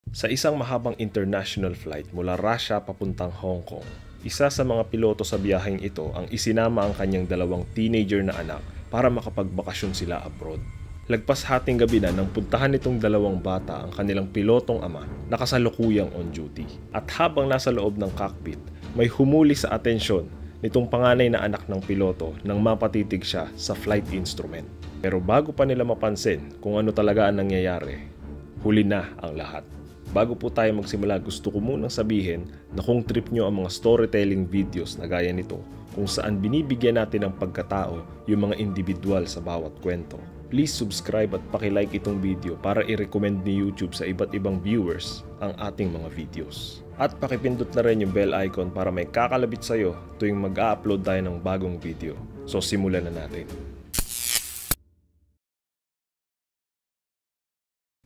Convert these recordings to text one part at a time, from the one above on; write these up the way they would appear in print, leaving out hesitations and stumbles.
Sa isang mahabang international flight mula Russia papuntang Hong Kong, isa sa mga piloto sa biyaheng ito ang isinama ang kanyang dalawang teenager na anak para makapagbakasyon sila abroad. Lagpas hating gabi na nang puntahan nitong dalawang bata ang kanilang pilotong ama na kasalukuyang on duty. At habang nasa loob ng cockpit, may humuli sa atensyon nitong panganay na anak ng piloto nang mapatitig siya sa flight instrument. Pero bago pa nila mapansin kung ano talaga ang nangyayari, huli na ang lahat. Bago po tayo magsimula, gusto ko munang sabihin na kung trip nyo ang mga storytelling videos na gaya nito, kung saan binibigyan natin ng pagkatao yung mga individual sa bawat kwento, please subscribe at pakilike itong video para i-recommend ni YouTube sa iba't ibang viewers ang ating mga videos. At pakipindot na rin yung bell icon para may kakalabit sa'yo tuwing mag-a-upload tayo ng bagong video. So simulan na natin.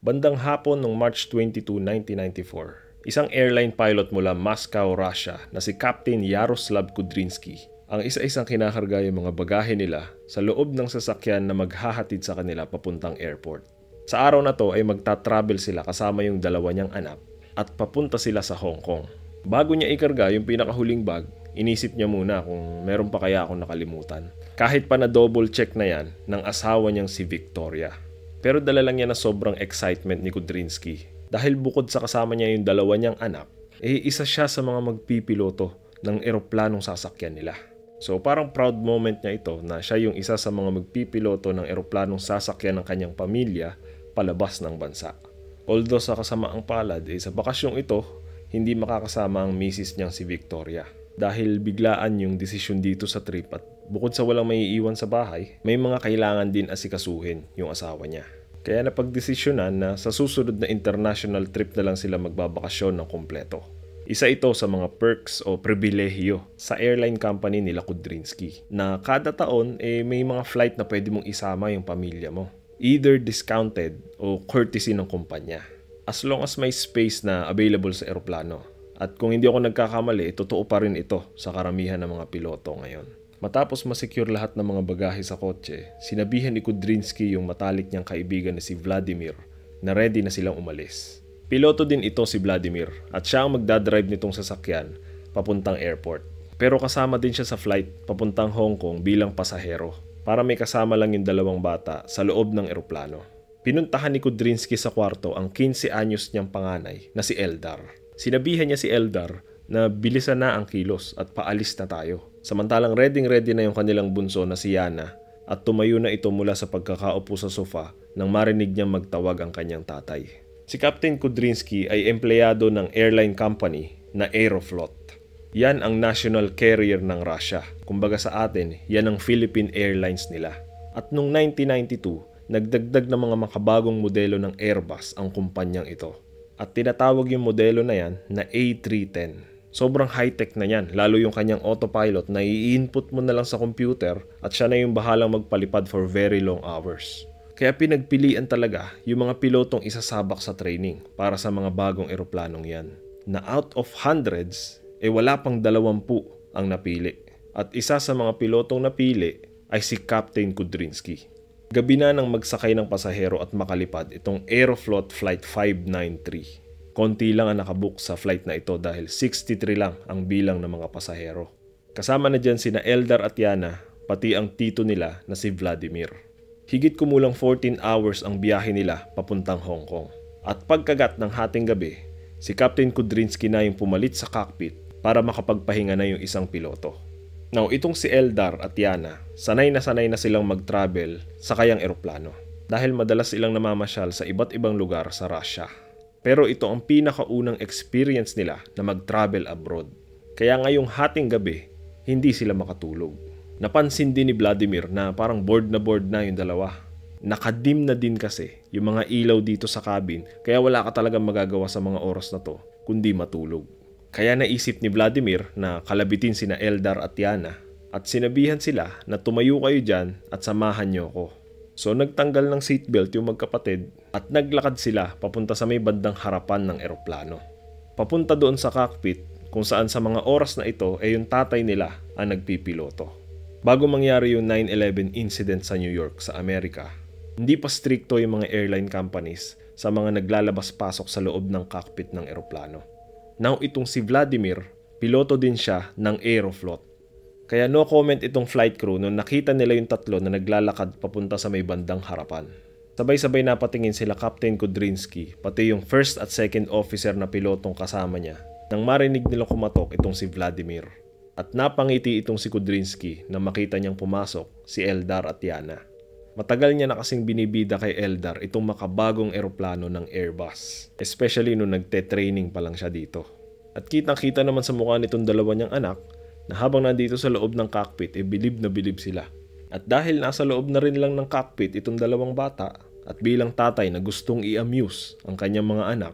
Bandang hapon noong March 22, 1994, isang airline pilot mula Moscow, Russia na si Captain Yaroslav Kudrinsky ang isa-isang kinakarga yung mga bagahe nila sa loob ng sasakyan na maghahatid sa kanila papuntang airport. Sa araw na to ay magta-travel sila kasama yung dalawa niyang anak at papunta sila sa Hong Kong. Bago niya ikarga yung pinakahuling bag, inisip niya muna kung meron pa kaya akong nakalimutan. Kahit pa na double check na yan ng asawa niyang si Victoria. Pero dala lang niya na sobrang excitement ni Kudrinsky dahil bukod sa kasama niya yung dalawa niyang anak, isa siya sa mga magpipiloto ng eroplanong sasakyan nila. So parang proud moment niya ito na siya yung isa sa mga magpipiloto ng eroplanong sasakyan ng kanyang pamilya palabas ng bansa. Although sa kasamaang palad, sa bakasyong ito, hindi makakasama ang misis niyang si Victoria. Dahil biglaan yung desisyon dito sa trip at bukod sa walang maiiwan sa bahay, may mga kailangan din asikasuhin yung asawa niya. Kaya napagdesisyonan na sa susunod na international trip na lang sila magbabakasyon ng kompleto. Isa ito sa mga perks o pribilehiyo sa airline company nila Kudrinsky na kada taon may mga flight na pwede mong isama yung pamilya mo. Either discounted o courtesy ng kumpanya. As long as may space na available sa eroplano. At kung hindi ako nagkakamali, totoo pa rin ito sa karamihan ng mga piloto ngayon. Matapos masecure lahat ng mga bagahe sa kotse, sinabihan ni Kudrinsky yung matalik niyang kaibigan na si Vladimir na ready na silang umalis. Piloto din ito si Vladimir at siya ang magdadrive nitong sasakyan papuntang airport. Pero kasama din siya sa flight papuntang Hong Kong bilang pasahero para may kasama lang yung dalawang bata sa loob ng eroplano. Pinuntahan ni Kudrinsky sa kwarto ang 15 anyos niyang panganay na si Eldar. Sinabihan niya si Eldar na bilisan na ang kilos at paalis na tayo. Samantalang ready na yung kanilang bunso na si Yana at tumayo na ito mula sa pagkakaupo sa sofa nang marinig niyang magtawag ang kanyang tatay. Si Captain Kudrinsky ay empleyado ng airline company na Aeroflot. Yan ang national carrier ng Russia. Kumbaga sa atin, yan ang Philippine Airlines nila. At noong 1992, nagdagdag ng mga makabagong modelo ng Airbus ang kumpanyang ito. At tinatawag yung modelo na yan na A310. Sobrang high-tech na yan, lalo yung kanyang autopilot na i-input mo na lang sa computer at siya na yung bahalang magpalipad for very long hours. Kaya pinagpilian talaga yung mga pilotong isasabak sa training para sa mga bagong eroplanong yan. Na out of hundreds, wala pang 20 ang napili. At isa sa mga pilotong napili ay si Captain Kudrinsky. Gabi na nang magsakay ng pasahero at makalipad itong Aeroflot Flight 593. Konti lang ang nakabook sa flight na ito dahil 63 lang ang bilang ng mga pasahero. Kasama na dyan sina Eldar at Yana, pati ang tito nila na si Vladimir. Higit kumulang 14 hours ang biyahe nila papuntang Hong Kong. At pagkagat ng hating gabi, si Captain Kudrinsky na yung pumalit sa cockpit para makapagpahinga na yung isang piloto. Now, itong si Eldar at Yana, sanay na silang mag-travel sa kayang eroplano dahil madalas silang namamasyal sa iba't ibang lugar sa Russia. Pero ito ang pinakaunang experience nila na mag-travel abroad. Kaya ngayong hating gabi, hindi sila makatulog. Napansin din ni Vladimir na parang bored na yung dalawa. Nakadim na din kasi yung mga ilaw dito sa cabin kaya wala ka talagang magagawa sa mga oras na to kundi matulog. Kaya naisip ni Vladimir na kalabitin sina Eldar at Yana at sinabihan sila na tumayo kayo dyan at samahan niyo ako. So nagtanggal ng seatbelt yung magkapatid at naglakad sila papunta sa may bandang harapan ng eroplano. Papunta doon sa cockpit kung saan sa mga oras na ito yung tatay nila ang nagpipiloto. Bago mangyari yung 9/11 incident sa New York sa Amerika, hindi pa stricto yung mga airline companies sa mga naglalabas-pasok sa loob ng cockpit ng eroplano. Now itong si Vladimir, piloto din siya ng Aeroflot. Kaya no comment itong flight crew nung nakita nila yung tatlo na naglalakad papunta sa may bandang harapan. Sabay-sabay napatingin sila Captain Kudrynsky, pati yung first at second officer na pilotong kasama niya, nang marinig nilang kumatok itong si Vladimir. At napangiti itong si Kudrynsky na makita niyang pumasok si Eldar at Yana. Matagal niya na kasing binibida kay Eldar itong makabagong eroplano ng Airbus, especially nung nagte-training pa lang siya dito. At kitang-kita naman sa mukha nitong dalawa niyang anak na habang nandito sa loob ng cockpit bilib na bilib sila. At dahil nasa loob na rin lang ng cockpit itong dalawang bata at bilang tatay na gustong i-amuse ang kanyang mga anak,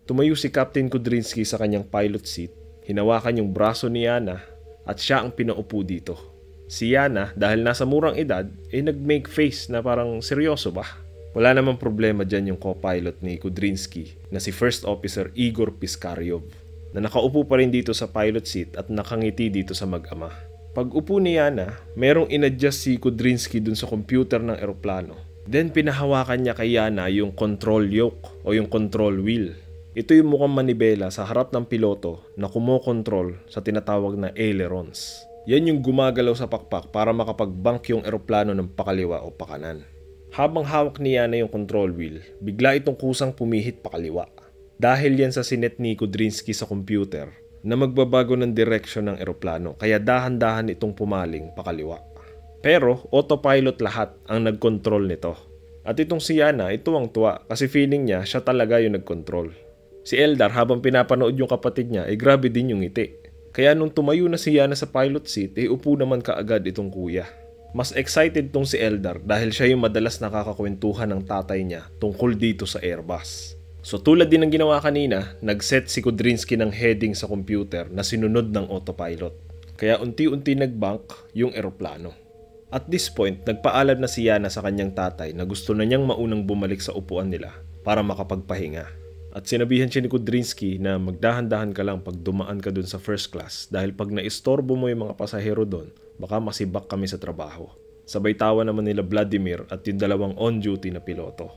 tumayo si Captain Kudrynsky sa kanyang pilot seat, hinawakan yung braso ni Yana at siya ang pinaupo dito. Si Yana, dahil nasa murang edad, nag-make face na parang seryoso ba? Wala namang problema dyan yung co-pilot ni Kudrynsky na si First Officer Igor Piskaryov na nakaupo pa rin dito sa pilot seat at nakangiti dito sa mag-ama. Pag upo ni Yana, merong in-adjust si Kudrynsky dun sa computer ng eroplano. Then pinahawakan niya kay Yana yung control yoke o yung control wheel. Ito yung mukhang manibela sa harap ng piloto na kumokontrol sa tinatawag na ailerons. Yan yung gumagalaw sa pakpak para makapag-bank yung eroplano ng pakaliwa o pakanan. Habang hawak ni Yana yung control wheel, bigla itong kusang pumihit pakaliwa. Dahil yan sa sinet ni Kudrynsky sa computer na magbabago ng direksyon ng eroplano kaya dahan-dahan itong pumaling pakaliwa. Pero autopilot lahat ang nagkontrol nito. At itong si Yana, ito ang tuwa kasi feeling niya siya talaga yung nagkontrol. Si Eldar habang pinapanood yung kapatid niya grabe din yung ngiti. Kaya nung tumayo na si Yana sa pilot seat, upo naman kaagad itong kuya. Mas excited tong si Eldar dahil siya yung madalas nakakakwentuhan ng tatay niya tungkol dito sa Airbus. So tulad din ng ginawa kanina, nag-set si Kudrynsky ng heading sa computer na sinunod ng autopilot. Kaya unti-unti nag-bank yung eroplano. At this point, nagpaalam na si Yana sa kanyang tatay na gusto na niyang maunang bumalik sa upuan nila para makapagpahinga. At sinabihan siya ni Kudrynsky na magdahan-dahan ka lang pag dumaan ka dun sa first class dahil pag naistorbo mo yung mga pasahero dun, baka masibak kami sa trabaho. Sabay tawa naman nila Vladimir at yung dalawang on-duty na piloto.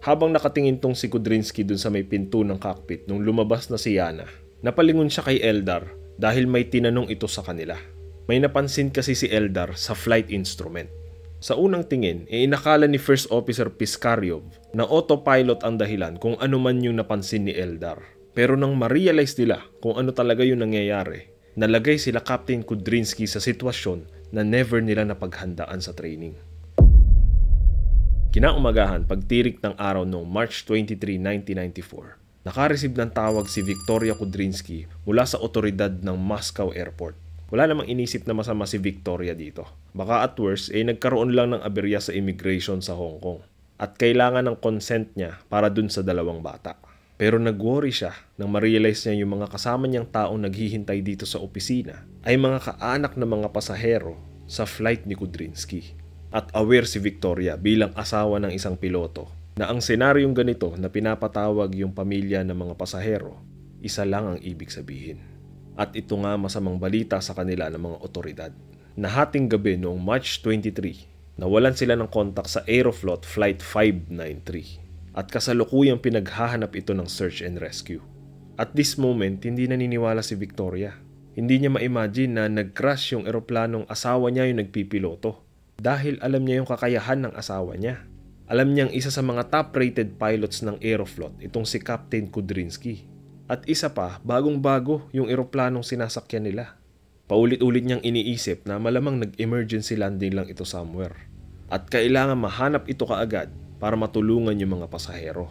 Habang nakatingin tong si Kudrynsky dun sa may pinto ng cockpit nung lumabas na si Yana, napalingon siya kay Eldar dahil may tinanong ito sa kanila. May napansin kasi si Eldar sa flight instrument. Sa unang tingin, inakala ni First Officer Piskaryov na autopilot ang dahilan kung ano man yung napansin ni Eldar. Pero nang ma-realize nila kung ano talaga yung nangyayari, nalagay sila Captain Kudrynsky sa sitwasyon na never nila napaghandaan sa training. Kinaumagahan pagtirik ng araw noong March 23, 1994, nakareceive ng tawag si Victoria Kudrynsky mula sa otoridad ng Moscow Airport. Wala namang inisip na masama si Victoria dito. Baka at worst, nagkaroon lang ng aberya sa immigration sa Hong Kong. At kailangan ng consent niya para dun sa dalawang bata. Pero nag-worry siya nang ma-realize niya yung mga kasama niyang taong naghihintay dito sa opisina ay mga kaanak na mga pasahero sa flight ni Kudrynsky. At aware si Victoria bilang asawa ng isang piloto na ang senaryong ganito na pinapatawag yung pamilya ng mga pasahero, isa lang ang ibig sabihin. At ito nga masamang balita sa kanila ng mga otoridad. Nahating gabi noong March 23, nawalan sila ng kontak sa Aeroflot Flight 593 at kasalukuyang pinaghahanap ito ng search and rescue. At this moment, hindi naniniwala si Victoria. Hindi niya ma-imagine na nag-crash yung eroplanong asawa niya yung nagpipiloto dahil alam niya yung kakayahan ng asawa niya. Alam niyang isa sa mga top-rated pilots ng Aeroflot itong si Captain Kudrynsky. At isa pa, bagong-bago yung eroplanong sinasakyan nila. Paulit-ulit niyang iniisip na malamang nag-emergency landing lang ito somewhere. At kailangan mahanap ito kaagad para matulungan yung mga pasahero.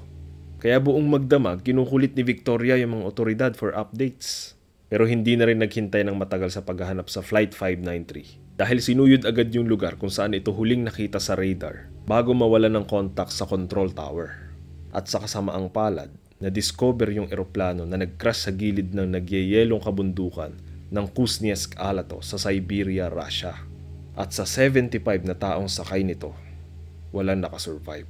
Kaya buong magdamag, kinukulit ni Victoria yung mga otoridad for updates. Pero hindi na rin naghintay ng matagal sa paghahanap sa Flight 593 dahil sinuyod agad yung lugar kung saan ito huling nakita sa radar bago mawala ng contact sa control tower. At sa kasamaang palad, na-discover yung eroplano na nag-crash sa gilid ng nagyayelong kabundukan ng Kuznetsk Alato sa Siberia, Russia. At sa 75 na taong sakay nito, walang nakasurvive.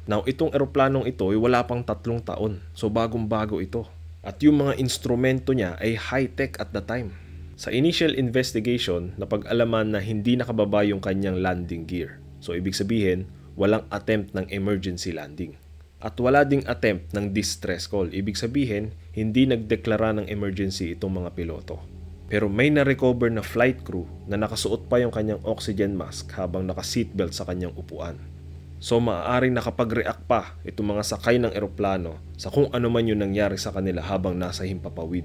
Now, itong eroplanong ito ay wala pang 3 taon, so bagong-bago ito. At yung mga instrumento niya ay high-tech at the time. Sa initial investigation, napag-alaman na hindi nakababa yung kanyang landing gear. So, ibig sabihin, walang attempt ng emergency landing. At wala ding attempt ng distress call. Ibig sabihin, hindi nagdeklara ng emergency itong mga piloto. Pero may na-recover na flight crew na nakasuot pa yung kanyang oxygen mask habang naka-seatbelt sa kanyang upuan. So maaaring nakapag-react pa itong mga sakay ng eroplano sa kung ano man yung nangyari sa kanila habang nasa himpapawid.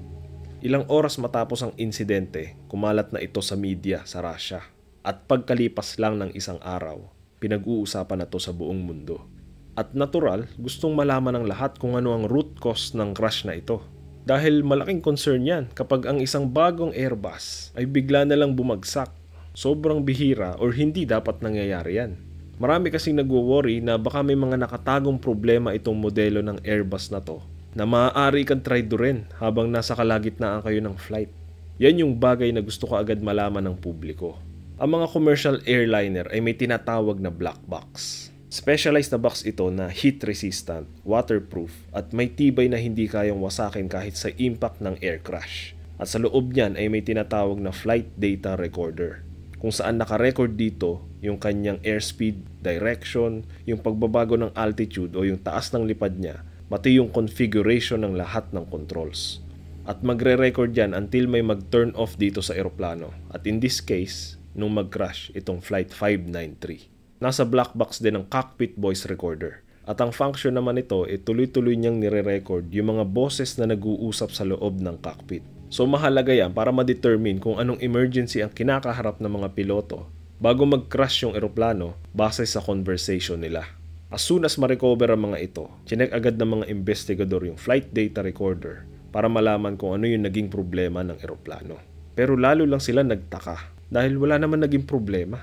Ilang oras matapos ang insidente, kumalat na ito sa media sa Russia. At pagkalipas lang ng isang araw, pinag-uusapan na to sa buong mundo. At natural, gustong malaman ng lahat kung ano ang root cause ng crash na ito. Dahil malaking concern yan kapag ang isang bagong Airbus ay bigla na lang bumagsak. Sobrang bihira or hindi dapat nangyayari yan. Marami kasing nagwo-worry na baka may mga nakatagong problema itong modelo ng Airbus na to na maaari kang traidorin habang nasa kalagitnaan kayo ng flight. Yan yung bagay na gusto ko agad malaman ng publiko. Ang mga commercial airliner ay may tinatawag na black box. Specialized na box ito na heat resistant, waterproof at may tibay na hindi kayang wasakin kahit sa impact ng air crash. At sa loob niyan ay may tinatawag na flight data recorder, kung saan nakarecord dito yung kanyang airspeed, direction, yung pagbabago ng altitude o yung taas ng lipad niya, pati yung configuration ng lahat ng controls. At magre-record yan until may mag-turn off dito sa eroplano. At in this case, nung mag-crash itong Flight 593. Nasa black box din ang cockpit voice recorder. At ang function naman nito ay tuloy-tuloy niyang nire-record yung mga boses na nag-uusap sa loob ng cockpit. So mahalaga yan para ma-determine kung anong emergency ang kinakaharap ng mga piloto bago mag-crash yung eroplano base sa conversation nila. As soon as ma-recover ang mga ito, chinek agad ng mga investigador yung flight data recorder para malaman kung ano yung naging problema ng eroplano. Pero lalo lang sila nagtaka dahil wala naman naging problema.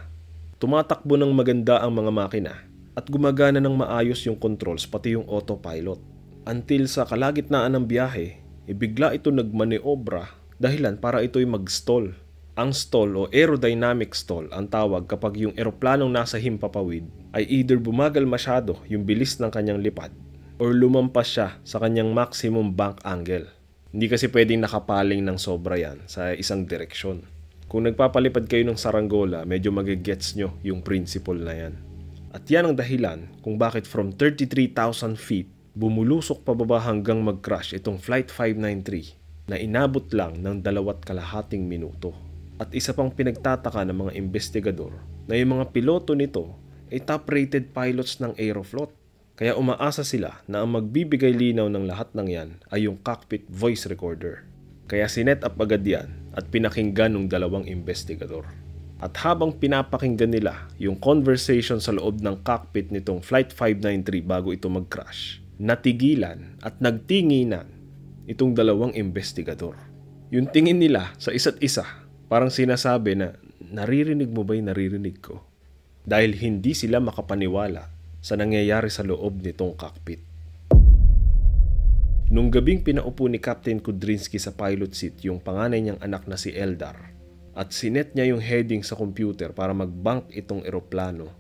Tumatakbo ng maganda ang mga makina at gumagana ng maayos yung controls pati yung autopilot. Until sa kalagitnaan ng biyahe, bigla ito nagmaneobra dahilan para ito'y mag-stall. Ang stall o aerodynamic stall ang tawag kapag yung eroplanong nasa himpapawid ay either bumagal masyado yung bilis ng kanyang lipad or lumampas siya sa kanyang maximum bank angle. Hindi kasi pwedeng nakapaling ng sobra yan sa isang direksyon. Kung nagpapalipad kayo ng saranggola, medyo magigets nyo yung principle na yan. At yan ang dahilan kung bakit from 33,000 feet, bumulusok pababa hanggang mag-crash itong Flight 593 na inabot lang ng 2.5 minuto. At isa pang pinagtataka ng mga investigador na yung mga piloto nito ay top-rated pilots ng Aeroflot. Kaya umaasa sila na ang magbibigay linaw ng lahat ng yan ay yung cockpit voice recorder. Kaya sinet up agad yan at pinakinggan ng dalawang investigador. At habang pinapakinggan nila yung conversation sa loob ng cockpit nitong Flight 593 bago ito mag-crash, natigilan at nagtinginan itong dalawang investigador. Yung tingin nila sa isa't isa, parang sinasabi na, naririnig mo ba'y naririnig ko? Dahil hindi sila makapaniwala sa nangyayari sa loob nitong cockpit. Nung gabing pinaupo ni Captain Kudrinsky sa pilot seat yung panganay niyang anak na si Eldar at sinet niya yung heading sa computer para mag-bank itong eroplano,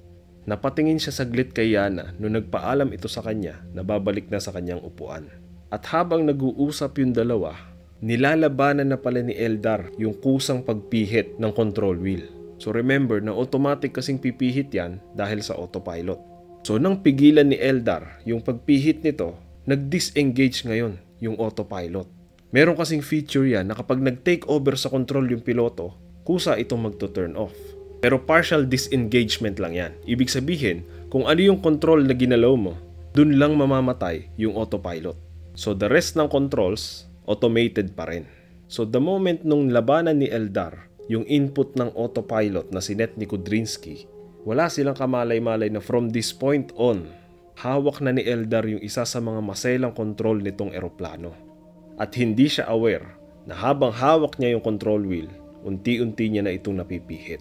napatingin siya saglit kay Yana nung nagpaalam ito sa kanya na babalik na sa kanyang upuan. At habang nag-uusap yung dalawa, nilalabanan na pala ni Eldar yung kusang pagpihit ng control wheel. So remember na automatic kasing pipihit yan dahil sa autopilot. So nang pigilan ni Eldar yung pagpihit nito, nag-disengage ngayon yung autopilot. Meron kasing feature yan na kapag nag-take over sa control yung piloto, kusa itong magto-turn off. Pero partial disengagement lang yan. Ibig sabihin, kung ano yung control na ginalaw mo, dun lang mamamatay yung autopilot. So the rest ng controls, automated pa rin. So the moment nung labanan ni Eldar, yung input ng autopilot na sinet ni Kudrinsky, wala silang kamalay-malay na from this point on, hawak na ni Eldar yung isa sa mga maselang control nitong eroplano. At hindi siya aware na habang hawak niya yung control wheel, unti-unti niya na itong napipihit.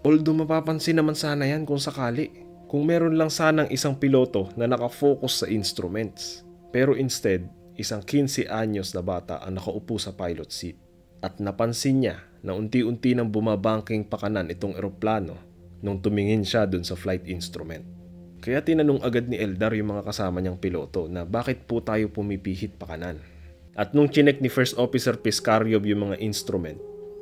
Although mapapansin naman sana yan kung sakali, kung meron lang sanang isang piloto na nakafocus sa instruments. Pero instead, isang 15 anyos na bata ang nakaupo sa pilot seat. At napansin niya na unti-unti nang bumabangking pakanan itong eroplano nung tumingin siya dun sa flight instrument. Kaya tinanong agad ni Eldar yung mga kasama niyang piloto na bakit po tayo pumipihit pakanan. At nung chinek ni First Officer Piskaryov yung mga instrument,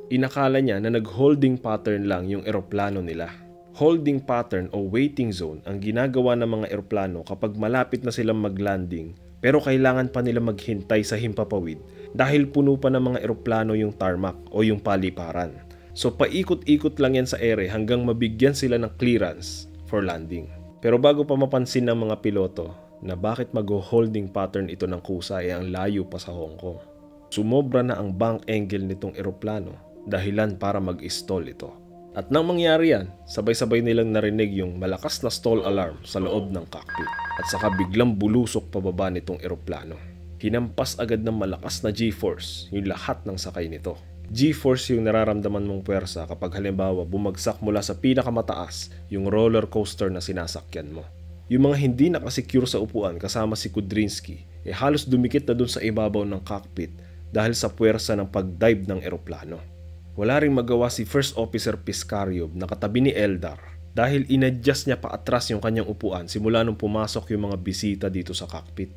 inakala niya na nag-holding pattern lang yung eroplano nila. Holding pattern o waiting zone ang ginagawa ng mga eroplano kapag malapit na silang mag-landing pero kailangan pa nila maghintay sa himpapawid dahil puno pa ng mga eroplano yung tarmac o yung paliparan. So paikot-ikot lang yan sa ere hanggang mabigyan sila ng clearance for landing. Pero bago pa mapansin ng mga piloto na bakit mag-holding pattern ito ng kusa ay ang layo pa sa Hong Kong. Sumobra na ang bank angle nitong eroplano, dahilan para mag-stall ito. At nang mangyari yan, sabay-sabay nilang narinig yung malakas na stall alarm sa loob ng cockpit at saka biglang bulusok pababa nitong eroplano. Hinampas agad ng malakas na G-force yung lahat ng sakay nito. G-force yung nararamdaman mong puwersa kapag halimbawa bumagsak mula sa pinakamataas yung roller coaster na sinasakyan mo. Yung mga hindi nakasecure sa upuan kasama si Kudrynsky halos dumikit na dun sa ibabaw ng cockpit dahil sa puwersa ng pag-dive ng eroplano. Wala ring magawa si First Officer Piskaryov na katabi ni Eldar dahil inadjust niya pa atras yung kanyang upuan simula nung pumasok yung mga bisita dito sa cockpit.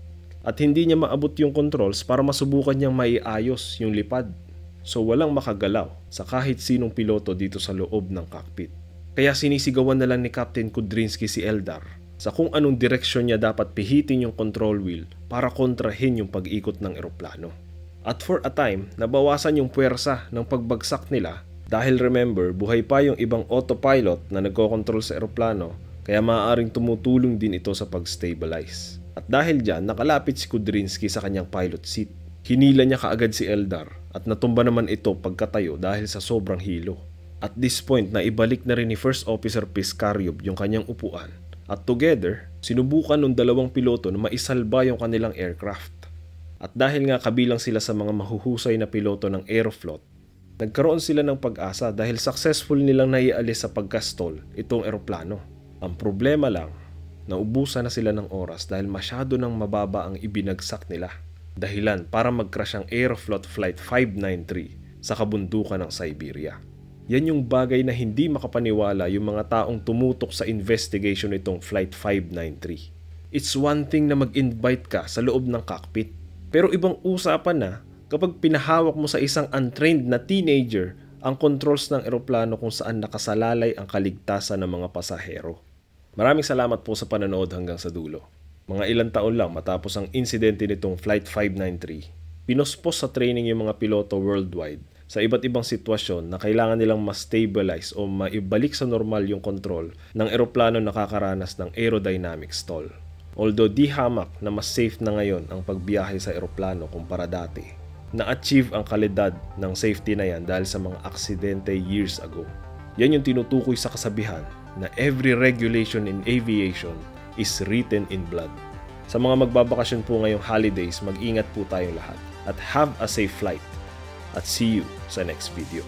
At hindi niya maabot yung controls para masubukan niyang maiayos yung lipad. So walang makagalaw sa kahit sinong piloto dito sa loob ng cockpit. Kaya sinisigawan na lang ni Captain Kudrynsky si Eldar sa kung anong direksyon niya dapat pihitin yung control wheel para kontrahin yung pag-ikot ng eroplano. At for a time, nabawasan yung puwersa ng pagbagsak nila dahil remember, buhay pa yung ibang autopilot na nagkokontrol sa eroplano kaya maaaring tumutulong din ito sa pag-stabilize. At dahil dyan, nakalapit si Kudrynsky sa kanyang pilot seat. Hinila niya kaagad si Eldar at natumba naman ito pagkatayo dahil sa sobrang hilo. At this point, naibalik na rin ni First Officer Piskaryov yung kanyang upuan. At together, sinubukan ng dalawang piloto na maisalba yung kanilang aircraft. At dahil nga kabilang sila sa mga mahuhusay na piloto ng Aeroflot, nagkaroon sila ng pag-asa dahil successful nilang naialis sa pagkastol itong eroplano. Ang problema lang, naubusan na sila ng oras dahil masyado nang mababa ang ibinagsak nila. Dahilan para mag-crash ang Aeroflot Flight 593 sa kabundukan ng Siberia. Yan yung bagay na hindi makapaniwala yung mga taong tumutok sa investigation nitong Flight 593. It's one thing na mag-invite ka sa loob ng cockpit. Pero ibang usapan na kapag pinahawak mo sa isang untrained na teenager ang controls ng eroplano kung saan nakasalalay ang kaligtasan ng mga pasahero. Maraming salamat po sa panonood hanggang sa dulo. Mga ilang taon lang matapos ang insidente nitong Flight 593, pinospos sa training yung mga piloto worldwide sa iba't ibang sitwasyon na kailangan nilang ma-stabilize o maibalik sa normal yung control ng eroplano nakakaranas ng aerodynamic stall. Although di hamak na mas safe na ngayon ang pagbiyahe sa eroplano kumpara dati, na-achieve ang kalidad ng safety na yan dahil sa mga aksidente years ago. Yan yung tinutukoy sa kasabihan na every regulation in aviation is written in blood. Sa mga magbabakasyon po ngayong holidays, mag-ingat po tayong lahat at have a safe flight. At see you sa next video.